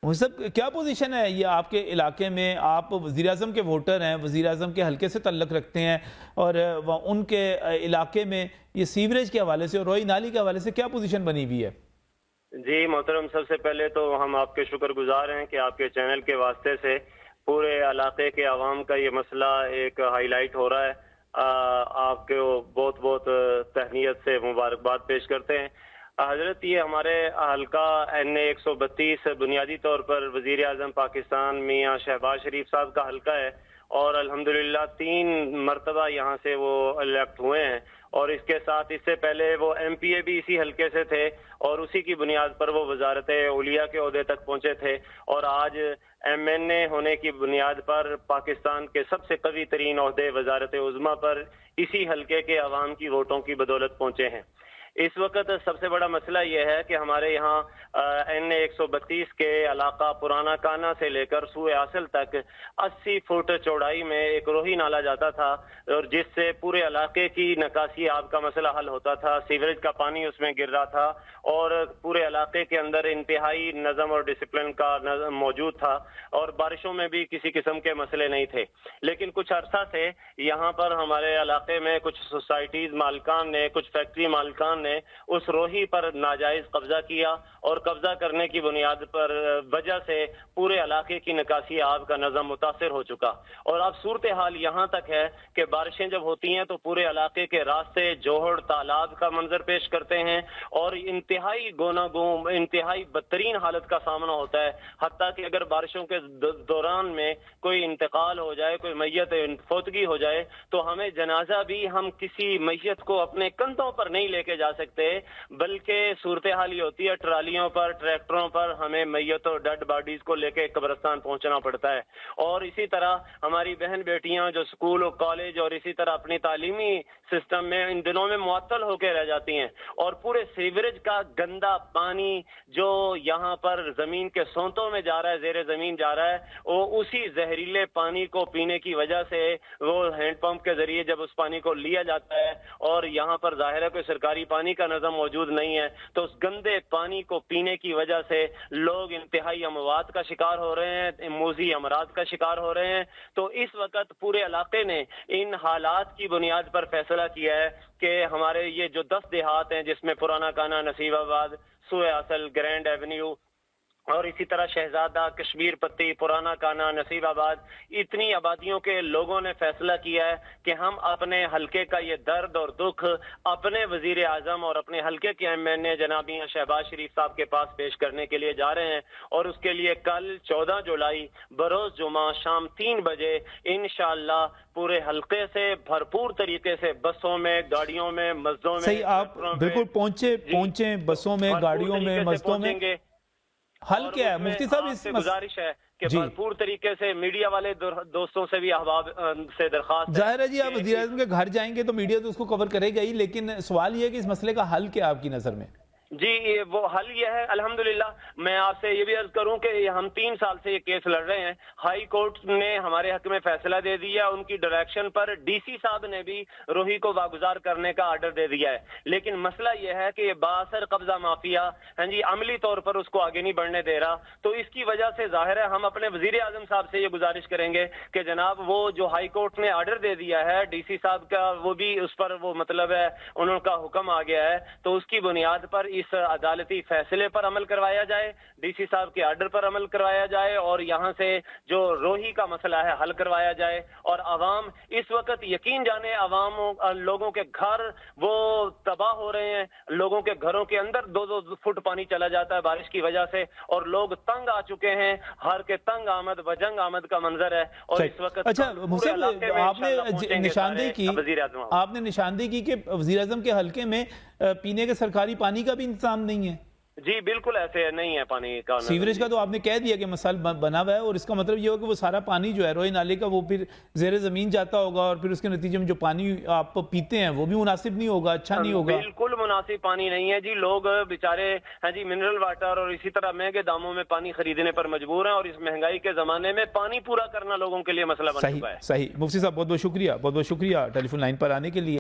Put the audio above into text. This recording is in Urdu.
صاحب کیا پوزیشن ہے یہ آپ کے علاقے میں؟ آپ وزیر اعظم کے ووٹر ہیں، وزیر اعظم کے حلقے سے تعلق رکھتے ہیں، اور ان کے علاقے میں یہ سیوریج کے حوالے سے اور روئی نالی کے حوالے سے کیا پوزیشن بنی ہوئی ہے؟ جی محترم، سب سے پہلے تو ہم آپ کے شکر گزار ہیں کہ آپ کے چینل کے واسطے سے پورے علاقے کے عوام کا یہ مسئلہ ایک ہائی لائٹ ہو رہا ہے۔ آپ کو بہت بہت تہنیت سے مبارکباد پیش کرتے ہیں حضرت۔ یہ ہمارے حلقہ NA 132 بنیادی طور پر وزیر اعظم پاکستان میاں شہباز شریف صاحب کا حلقہ ہے، اور الحمدللہ 3 مرتبہ یہاں سے وہ الیکٹ ہوئے ہیں، اور اس کے ساتھ اس سے پہلے وہ MPA بھی اسی حلقے سے تھے، اور اسی کی بنیاد پر وہ وزارت اولیاء کے عہدے تک پہنچے تھے، اور آج MNA ہونے کی بنیاد پر پاکستان کے سب سے قوی ترین عہدے وزارت عظمیٰ پر اسی حلقے کے عوام کی ووٹوں کی بدولت پہنچے ہیں۔ اس وقت سب سے بڑا مسئلہ یہ ہے کہ ہمارے یہاں NA 132 کے علاقہ پرانا کانا سے لے کر سوئے اصل تک 80 فٹ چوڑائی میں ایک روہی نالا جاتا تھا، اور جس سے پورے علاقے کی نکاسی آب کا مسئلہ حل ہوتا تھا، سیوریج کا پانی اس میں گر رہا تھا، اور پورے علاقے کے اندر انتہائی نظم اور ڈسپلن کا نظم موجود تھا، اور بارشوں میں بھی کسی قسم کے مسئلے نہیں تھے۔ لیکن کچھ عرصہ سے یہاں پر ہمارے علاقے میں کچھ سوسائٹیز مالکان نے، کچھ فیکٹری مالکان نے اس روہی پر ناجائز قبضہ کیا، اور قبضہ کرنے کی بنیاد پر وجہ سے پورے علاقے کی نکاسی آب کا نظم متاثر ہو چکا، اور اب صورتحال یہاں تک ہے کہ بارشیں جب ہوتی ہیں تو پورے علاقے کے راستے جوہڑ تالاب کا منظر پیش کرتے ہیں، اور انتہائی گوناگون انتہائی بدترین حالت کا سامنا ہوتا ہے۔ حتیٰ کہ اگر بارشوں کے دوران میں کوئی انتقال ہو جائے، کوئی میت فوتگی ہو جائے، تو ہمیں جنازہ بھی ہم کسی میت کو اپنے کندھوں پر نہیں لے کے جا سکتے، بلکہ صورتحال یہ ہوتی ہے ٹرالیوں پر، ٹریکٹروں پر ہمیں میتوں ڈیڈ باڈیز کو لے کے قبرستان پہنچنا پڑتا ہے۔ اور اسی طرح ہماری بہن بیٹیاں جو سکول اور کالج اور اسی طرح اپنی تعلیمی سسٹم میں ان دنوں میں معطل ہو کے رہ جاتی ہیں، اور پورے سیوریج کا گندا پانی جو یہاں پر زمین کے سونتوں میں جا رہا ہے، زیر زمین جا رہا ہے، وہ اسی زہریلے پانی کو پینے کی وجہ سے وہ ہینڈ پمپ کے ذریعے جب اس پانی کو لیا جاتا ہے، اور یہاں پر ظاہر ہے کوئی سرکاری پانی کا نظم موجود نہیں ہے، تو اس گندے پانی کو پینے کی وجہ سے لوگ انتہائی اموات کا شکار ہو رہے ہیں، موذی امراض کا شکار ہو رہے ہیں۔ تو اس وقت پورے علاقے نے ان حالات کی بنیاد پر فیصلہ کیا ہے کہ ہمارے یہ جو 10 دیہات ہیں، جس میں پرانا کانا، نصیب آباد، سوئے اصل، گرینڈ ایونیو، اور اسی طرح شہزادہ، کشمیر پتی، پرانا کانا، نصیب آباد، اتنی آبادیوں کے لوگوں نے فیصلہ کیا ہے کہ ہم اپنے حلقے کا یہ درد اور دکھ اپنے وزیر اعظم اور اپنے حلقے کے MNA جناب میاں شہباز شریف صاحب کے پاس پیش کرنے کے لیے جا رہے ہیں، اور اس کے لیے کل 14 جولائی بروز جمعہ شام 3 بجے انشاءاللہ پورے حلقے سے بھرپور طریقے سے بسوں میں، گاڑیوں میں، مسجدوں میں، صحیح، آپ بالکل پہنچیں بسوں میں، گاڑیوں میں، مسجدوں میں۔ حل کیا ہے مفتی صاحب؟ اس سے گزارش ہے کہ بھرپور طریقے سے میڈیا والے دوستوں سے بھی احباب سے درخواست ہے۔ ظاہر ہے جی، آپ وزیر اعظم کے گھر جائیں گے تو میڈیا تو اس کو کور کرے گا ہی، لیکن سوال یہ ہے کہ اس مسئلے کا حل کیا آپ کی نظر میں؟ جی وہ حل یہ ہے، الحمدللہ میں آپ سے یہ بھی عرض کروں کہ ہم 3 سال سے یہ کیس لڑ رہے ہیں، ہائی کورٹ نے ہمارے حق میں فیصلہ دے دیا، ان کی ڈائریکشن پر DC صاحب نے بھی روہی کو واگزار کرنے کا آرڈر دے دیا ہے، لیکن مسئلہ یہ ہے کہ یہ بااثر قبضہ مافیا عملی طور پر اس کو آگے نہیں بڑھنے دے رہا، تو اس کی وجہ سے ظاہر ہے ہم اپنے وزیر اعظم صاحب سے یہ گزارش کریں گے کہ جناب وہ جو ہائی کورٹ نے آرڈر دے دیا ہے DC صاحب کا، وہ بھی اس پر وہ مطلب ہے انہوں کا حکم آ گیا ہے، تو اس کی بنیاد پر اس عدالتی فیصلے پر عمل کروایا جائے، DC صاحب کے آرڈر پر عمل کروایا جائے، اور یہاں سے جو روہی کا مسئلہ ہے حل کروایا جائے، اور عوام اس وقت یقین جانے لوگوں کے گھر وہ تباہ ہو رہے ہیں، لوگوں کے گھروں کے اندر 2-2 فٹ پانی چلا جاتا ہے بارش کی وجہ سے، اور لوگ تنگ آ چکے ہیں، ہر کے تنگ آمد وجنگ آمد کا منظر ہے، اور اس وقت اچھا آپ نے نشاندہی کی کہ وزیر اعظم کے حلقے میں پینے کے سرکاری پانی کا بھی انتظام نہیں ہے؟ جی بالکل ایسے نہیں ہے پانی کا، سیوریج کا تو آپ نے کہہ دیا کہ مسئلہ بنا ہوا ہے، اور اس کا مطلب یہ ہو کہ وہ سارا پانی جو ہے روئی نالے کا وہ پھر زیر زمین جاتا ہوگا، اور پھر اس کے نتیجے میں جو پانی آپ پیتے ہیں وہ بھی مناسب نہیں ہوگا، اچھا نہیں ہوگا۔ بالکل مناسب پانی نہیں ہے جی، لوگ بیچارے جی منرل واٹر اور اسی طرح مہنگے داموں میں پانی خریدنے پر مجبور ہیں، اور اس مہنگائی کے زمانے میں پانی پورا کرنا لوگوں کے لیے مسئلہ بن چکا ہے۔ صحیح مفتی صاحب، بہت بہت شکریہ ٹیلی فون لائن پر آنے کے لیے۔